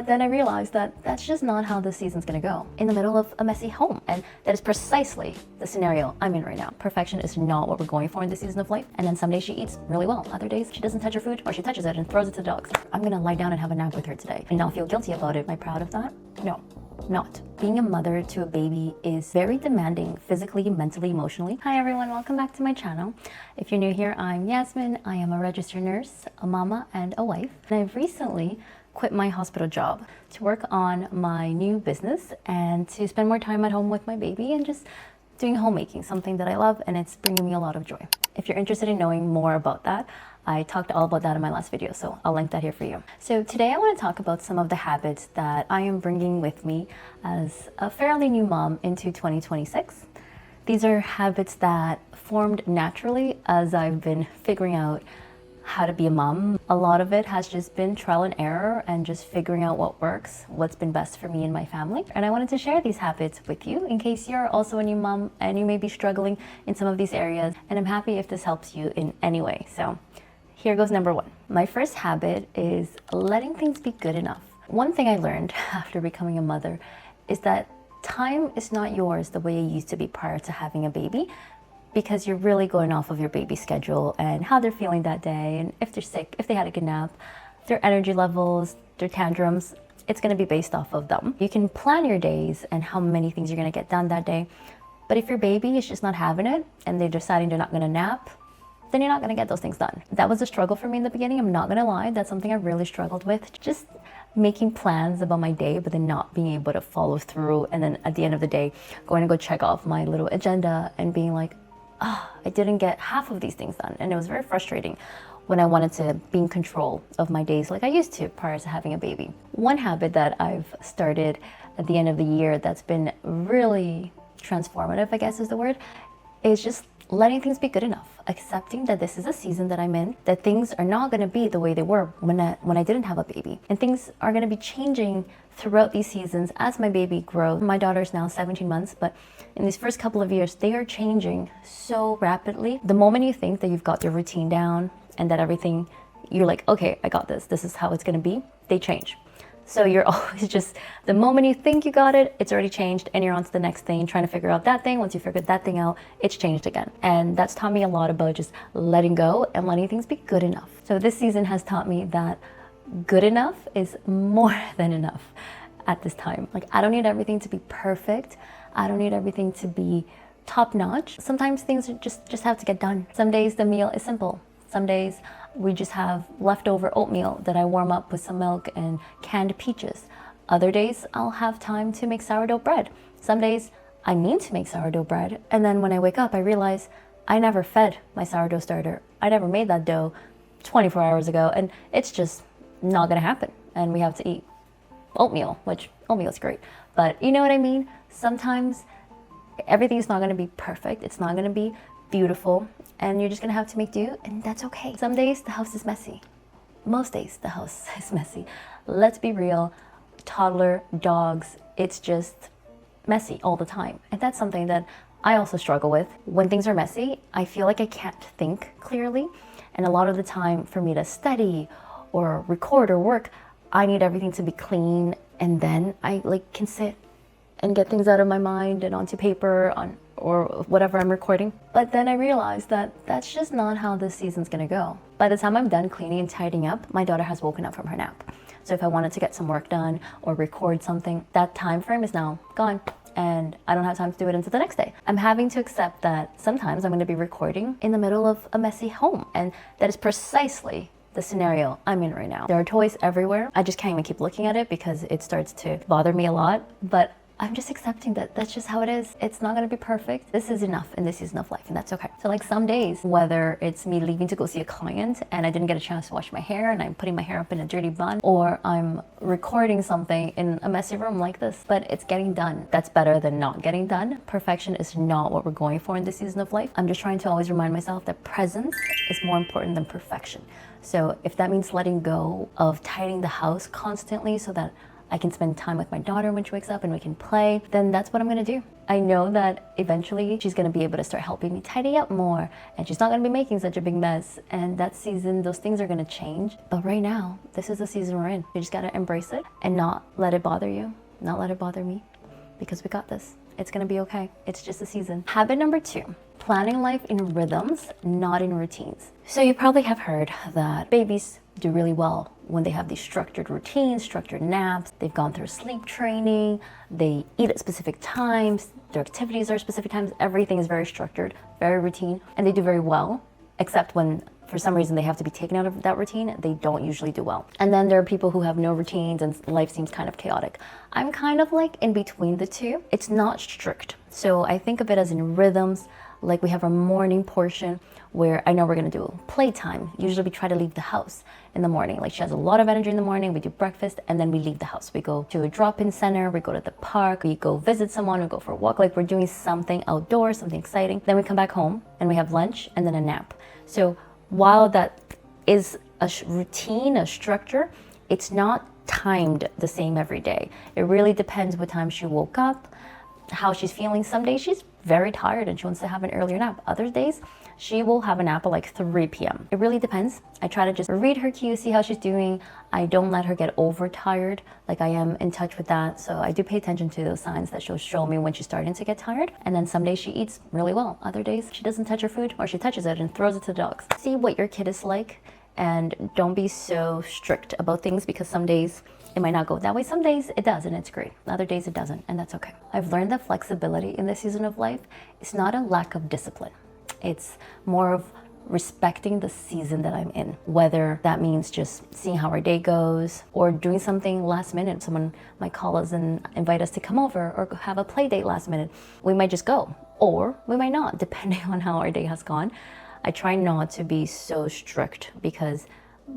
But then I realized that that's just not how this season's gonna go. In the middle of a messy home. And that is precisely the scenario I'm in right now. Perfection is not what we're going for in this season of life. And then some days she eats really well. Other days she doesn't touch her food, or she touches it and throws it to the dogs. I'm gonna lie down and have a nap with her today and not feel guilty about it. Am I proud of that? No. Not. Being a mother to a baby is very demanding physically, mentally, emotionally. Hi everyone, welcome back to my channel. If you're new here, I'm Yasmin. I am a registered nurse, a mama, and a wife. And I've recently quit my hospital job to work on my new business and to spend more time at home with my baby and just doing homemaking, something that I love, and it's bringing me a lot of joy. If you're interested in knowing more about that, I talked all about that in my last video, so I'll link that here for you. So today I want to talk about some of the habits that I am bringing with me as a fairly new mom into 2026. These are habits that formed naturally as I've been figuring out how to be a mom. A lot of it has just been trial and error and just figuring out what works, what's been best for me and my family. And I wanted to share these habits with you in case you're also a new mom and you may be struggling in some of these areas. And I'm happy if this helps you in any way. So here goes number one. My first habit is letting things be good enough. One thing I learned after becoming a mother is that time is not yours the way it used to be prior to having a baby, because you're really going off of your baby's schedule and how they're feeling that day, and if they're sick, if they had a good nap, their energy levels, their tantrums, it's gonna be based off of them. You can plan your days and how many things you're gonna get done that day, but if your baby is just not having it and they're deciding they're not gonna nap, then you're not gonna get those things done. That was a struggle for me in the beginning, I'm not gonna lie, that's something I really struggled with. Just making plans about my day, but then not being able to follow through, and then at the end of the day, going to go check off my little agenda and being like, I didn't get half of these things done. And it was very frustrating when I wanted to be in control of my days like I used to prior to having a baby. One habit that I've started at the end of the year that's been really transformative, I guess is the word, is just letting things be good enough. Accepting that this is a season that I'm in, that things are not gonna be the way they were when I didn't have a baby. And things are gonna be changing throughout these seasons as my baby grows. My daughter's now 17 months, but in these first couple of years, they are changing so rapidly. The moment you think that you've got your routine down and that everything, you're like, okay, I got this. This is how it's gonna be, they change. So you're always just, the moment you think you got it, it's already changed and you're on to the next thing, trying to figure out that thing. Once you figured that thing out, it's changed again. And that's taught me a lot about just letting go and letting things be good enough. So this season has taught me that good enough is more than enough at this time. Like, I don't need everything to be perfect. I don't need everything to be top notch. Sometimes things just have to get done. Some days the meal is simple. Some days we just have leftover oatmeal that I warm up with some milk and canned peaches. Other days I'll have time to make sourdough bread. Some days I mean to make sourdough bread, and then when I wake up I realize I never fed my sourdough starter. I never made that dough 24 hours ago, and it's just not gonna happen. And we have to eat oatmeal, which oatmeal is great. But you know what I mean? Sometimes everything's not gonna be perfect. It's not gonna be beautiful, and you're just gonna have to make do, and that's okay. Some days the house is messy. Most days the house is messy. Let's be real, toddler, dogs, it's just messy all the time. And that's something that I also struggle with. When things are messy, I feel like I can't think clearly. And a lot of the time for me to study or record or work, I need everything to be clean, and then I can sit and get things out of my mind and onto paper or whatever I'm recording. But then I realized that that's just not how this season's gonna go. By the time I'm done cleaning and tidying up, my daughter has woken up from her nap. So if I wanted to get some work done or record something, that time frame is now gone, and I don't have time to do it until the next day. I'm having to accept that sometimes I'm gonna be recording in the middle of a messy home, and that is precisely the scenario I'm in right now. There are toys everywhere. I just can't even keep looking at it because it starts to bother me a lot, but I'm just accepting that that's just how it is. It's not gonna be perfect. This is enough in this season of life, and that's okay. So like some days, whether it's me leaving to go see a client and I didn't get a chance to wash my hair and I'm putting my hair up in a dirty bun, or I'm recording something in a messy room like this, but it's getting done. That's better than not getting done. Perfection is not what we're going for in this season of life. I'm just trying to always remind myself that presence is more important than perfection. So if that means letting go of tidying the house constantly so that I can spend time with my daughter when she wakes up and we can play, then that's what I'm gonna do. I know that eventually she's gonna be able to start helping me tidy up more, and she's not gonna be making such a big mess. And that season, those things are gonna change. But right now, this is the season we're in. You just gotta embrace it and not let it bother you, not let it bother me, because we got this. It's gonna be okay. It's just a season. Habit number 2, planning life in rhythms, not in routines. So you probably have heard that babies do really well when they have these structured routines, structured naps. They've gone through sleep training, they eat at specific times, their activities are specific times, everything is very structured, very routine, and they do very well, except when for some reason they have to be taken out of that routine, they don't usually do well. And then there are people who have no routines and life seems kind of chaotic. I'm kind of like in between the two. It's not strict. So I think of it as in rhythms. Like we have a morning portion where I know we're gonna do playtime. Usually we try to leave the house in the morning. Like she has a lot of energy in the morning, we do breakfast, and then we leave the house. We go to a drop-in center, we go to the park, we go visit someone, we go for a walk. Like we're doing something outdoors, something exciting. Then we come back home and we have lunch and then a nap. So while that is a routine, a structure, it's not timed the same every day. It really depends what time she woke up, how she's feeling. Some days she's very tired and she wants to have an earlier nap. Other days she will have a nap at like 3 p.m. It really depends. I try to just read her cues, see how she's doing. I don't let her get overtired. Like I am in touch with that. So I do pay attention to those signs that she'll show me when she's starting to get tired. And then some days she eats really well. Other days she doesn't touch her food, or she touches it and throws it to the dogs. See what your kid is like, and don't be so strict about things, because some days it might not go that way. Some days it does and it's great. Other days it doesn't, and that's okay. I've learned that flexibility in this season of life is not a lack of discipline. It's more of respecting the season that I'm in, whether that means just seeing how our day goes or doing something last minute. Someone might call us and invite us to come over or have a play date last minute. We might just go, or we might not, depending on how our day has gone. I try not to be so strict, because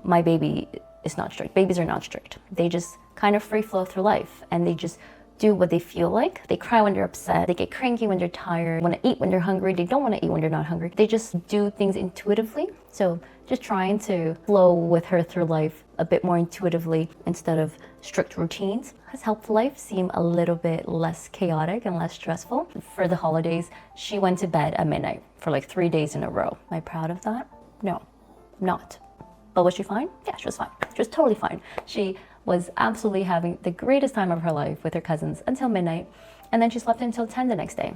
my baby is not strict. Babies are not strict. They just kind of free flow through life, and they just do what they feel like. They cry when they're upset. They get cranky when they're tired, want to eat when they're hungry. They don't want to eat when they're not hungry. They just do things intuitively. So just trying to flow with her through life a bit more intuitively instead of strict routines has helped life seem a little bit less chaotic and less stressful. For the holidays, she went to bed at midnight for like 3 days in a row. Am I proud of that? No, not. But was she fine? Yeah, she was fine. She was totally fine. She was absolutely having the greatest time of her life with her cousins until midnight. And then she slept until 10 the next day.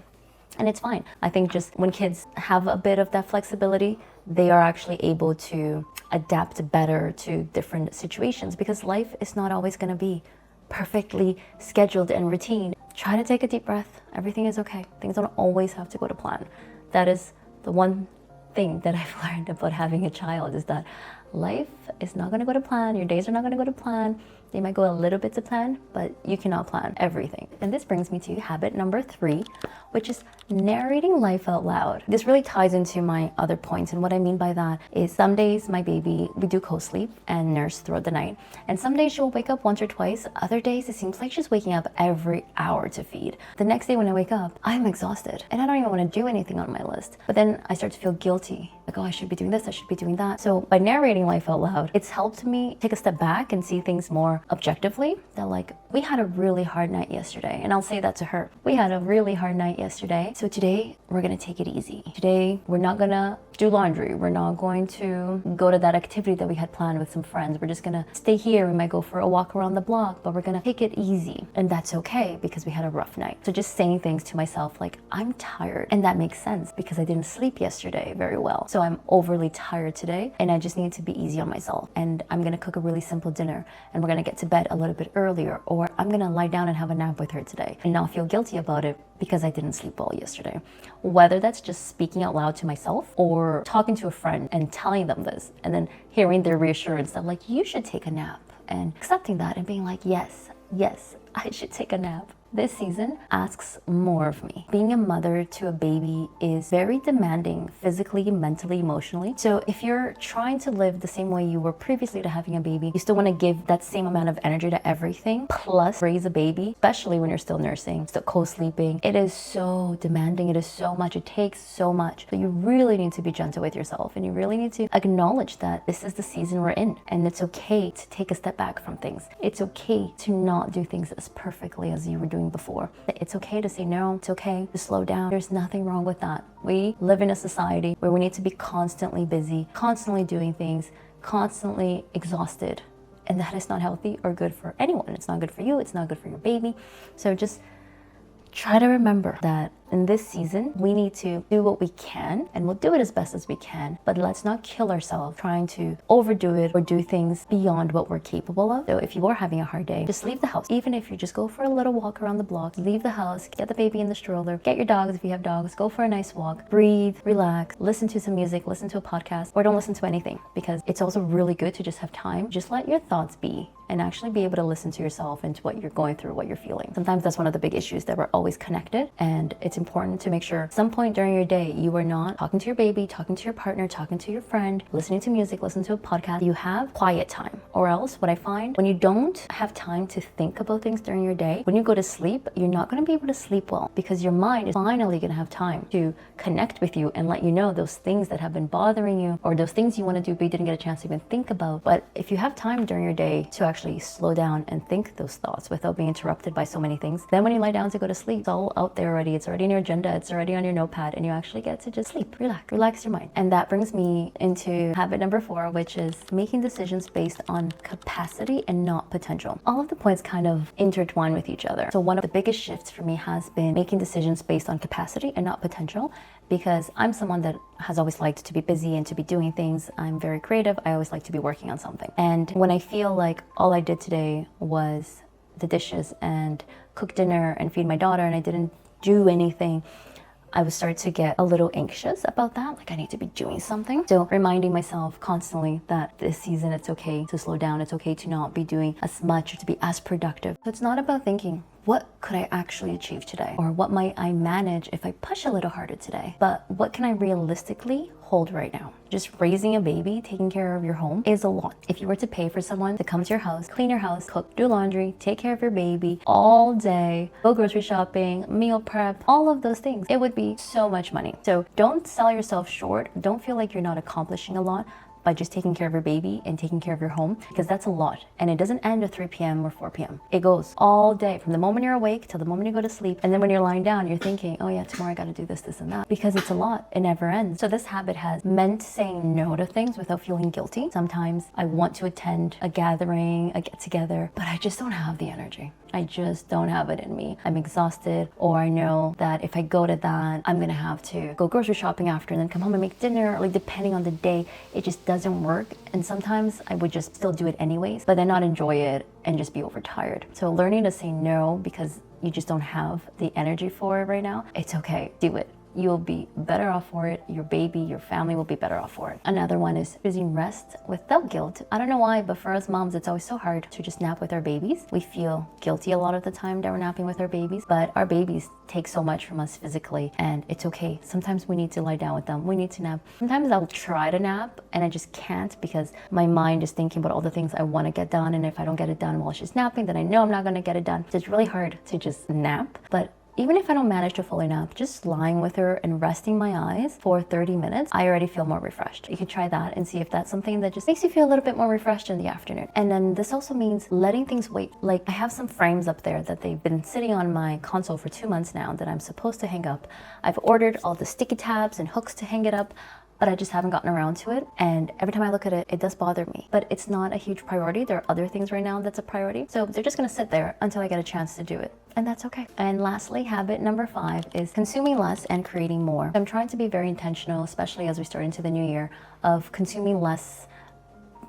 And it's fine. I think just when kids have a bit of that flexibility, they are actually able to adapt better to different situations, because life is not always going to be perfectly scheduled and routine. Try to take a deep breath. Everything is okay. Things don't always have to go to plan. That is the one thing that I've learned about having a child, is that life is not going to go to plan. Your days are not going to go to plan. They might go a little bit to plan, but you cannot plan everything. And this brings me to habit number 3, which is narrating life out loud. This really ties into my other points. And what I mean by that is some days my baby, we do co-sleep and nurse throughout the night. And some days she'll wake up once or twice. Other days it seems like she's waking up every hour to feed. The next day when I wake up, I'm exhausted and I don't even want to do anything on my list. But then I start to feel guilty. Like, oh, I should be doing this, I should be doing that. So by narrating life out loud, it's helped me take a step back and see things more objectively. That like, we had a really hard night yesterday, and I'll say that to her. We had a really hard night yesterday, so today we're gonna take it easy. Today we're not gonna do laundry. We're not going to go to that activity that we had planned with some friends. We're just gonna stay here. We might go for a walk around the block, but we're gonna take it easy. And that's okay, because we had a rough night. So just saying things to myself like, I'm tired. And that makes sense because I didn't sleep yesterday very well. So I'm overly tired today, and I just need to be easy on myself. And I'm gonna cook a really simple dinner, and we're gonna get to bed a little bit earlier, or I'm gonna lie down and have a nap with her today and not feel guilty about it because I didn't sleep well yesterday. Whether that's just speaking out loud to myself or talking to a friend and telling them this, and then hearing their reassurance that like, you should take a nap, and accepting that and being like, yes, I should take a nap. This season asks more of me. Being a mother to a baby is very demanding physically, mentally, emotionally. So if you're trying to live the same way you were previously to having a baby, you still want to give that same amount of energy to everything, plus raise a baby, especially when you're still nursing, still co-sleeping. It is so demanding. It is so much. It takes so much. So you really need to be gentle with yourself, and you really need to acknowledge that this is the season we're in, and it's okay to take a step back from things. It's okay to not do things as perfectly as you were doing before. It's okay to say no. It's okay to slow down. There's nothing wrong with that. We live in a society where we need to be constantly busy, constantly doing things, constantly exhausted. And that is not healthy or good for anyone. It's not good for you. It's not good for your baby. So just try to remember that in this season, we need to do what we can, and we'll do it as best as we can, but let's not kill ourselves trying to overdo it or do things beyond what we're capable of. So if you are having a hard day, just leave the house. Even if you just go for a little walk around the block, leave the house, get the baby in the stroller, get your dogs if you have dogs, go for a nice walk, breathe, relax, listen to some music, listen to a podcast, or don't listen to anything, because it's also really good to just have time. Just let your thoughts be and actually be able to listen to yourself and to what you're going through, what you're feeling. Sometimes that's one of the big issues, that we're always connected, and it's important to make sure some point during your day you are not talking to your baby, talking to your partner, talking to your friend, listening to music, listening to a podcast. You have quiet time. Or else what I find, when you don't have time to think about things during your day, when you go to sleep, you're not going to be able to sleep well, because your mind is finally going to have time to connect with you and let you know those things that have been bothering you, or those things you want to do but you didn't get a chance to even think about. But if you have time during your day to actually slow down and think those thoughts without being interrupted by so many things, then when you lie down to go to sleep, it's all out there already. It's already in your agenda. It's already on your notepad, and you actually get to just sleep, relax your mind. And that brings me into habit number 4, which is making decisions based on capacity and not potential. All of the points kind of intertwine with each other. So one of the biggest shifts for me has been making decisions based on capacity and not potential, because I'm someone that has always liked to be busy and to be doing things. I'm very creative. I always like to be working on something. And when I feel like all I did today was the dishes and cook dinner and feed my daughter, and I didn't do anything, I would start to get a little anxious about that. Like, I need to be doing something. So reminding myself constantly that this season, it's okay to slow down. It's okay to not be doing as much or to be as productive. So it's not about thinking, what could I actually achieve today? Or what might I manage if I push a little harder today? But what can I realistically hold right now? Just raising a baby, taking care of your home is a lot. If you were to pay for someone to come to your house, clean your house, cook, do laundry, take care of your baby all day, go grocery shopping, meal prep, all of those things, it would be so much money. So don't sell yourself short. Don't feel like you're not accomplishing a lot by just taking care of your baby and taking care of your home, because that's a lot. And it doesn't end at 3 p.m. or 4 p.m. It goes all day, from the moment you're awake till the moment you go to sleep. And then when you're lying down, you're thinking, oh yeah, tomorrow I gotta do this, this, and that, because it's a lot. It never ends. So this habit has meant saying no to things without feeling guilty. Sometimes I want to attend a gathering, a get together, but I just don't have the energy. I just don't have it in me. I'm exhausted, or I know that if I go to that, I'm gonna have to go grocery shopping after and then come home and make dinner, or like depending on the day, it just doesn't work. And sometimes I would just still do it anyways, but then not enjoy it and just be overtired. So learning to say no because you just don't have the energy for it right now, it's okay, do it. You'll be better off for it. Your baby, your family will be better off for it. Another one is choosing rest without guilt. I don't know why, but for us moms, it's always so hard to just nap with our babies. We feel guilty a lot of the time that we're napping with our babies, but our babies take so much from us physically, and it's okay. Sometimes we need to lie down with them. We need to nap. Sometimes I'll try to nap and I just can't, because my mind is thinking about all the things I want to get done. And if I don't get it done while she's napping, then I know I'm not going to get it done. So it's really hard to just nap. But even if I don't manage to fully nap, just lying with her and resting my eyes for 30 minutes, I already feel more refreshed. You can try that and see if that's something that just makes you feel a little bit more refreshed in the afternoon. And then this also means letting things wait. Like, I have some frames up there that they've been sitting on my console for 2 months now that I'm supposed to hang up. I've ordered all the sticky tabs and hooks to hang it up, but I just haven't gotten around to it. And every time I look at it, it does bother me. But it's not a huge priority. There are other things right now that's a priority. So they're just gonna sit there until I get a chance to do it. And that's okay. And lastly, habit number 5 is consuming less and creating more. I'm trying to be very intentional, especially as we start into the new year, of consuming less,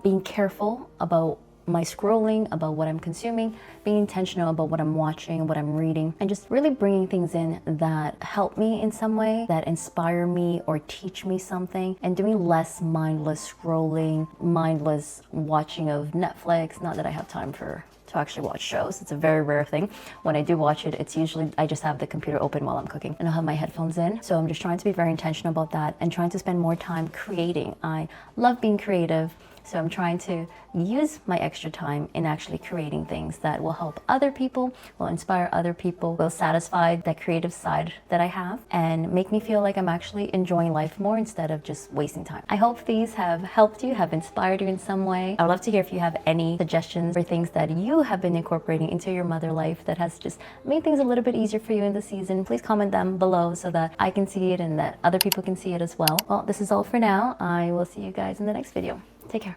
being careful about my scrolling, about what I'm consuming, being intentional about what I'm watching, what I'm reading, and just really bringing things in that help me in some way, that inspire me or teach me something, and doing less mindless scrolling, mindless watching of Netflix. Not that I have time to to actually watch shows. It's a very rare thing. When I do watch it, it's usually I just have the computer open while I'm cooking and I'll have my headphones in. So I'm just trying to be very intentional about that and trying to spend more time creating. I love being creative. So I'm trying to use my extra time in actually creating things that will help other people, will inspire other people, will satisfy that creative side that I have, and make me feel like I'm actually enjoying life more instead of just wasting time. I hope these have helped you, have inspired you in some way. I'd love to hear if you have any suggestions or things that you have been incorporating into your mother life that has just made things a little bit easier for you in the season. Please comment them below so that I can see it and that other people can see it as well. Well, this is all for now. I will see you guys in the next video. Take care.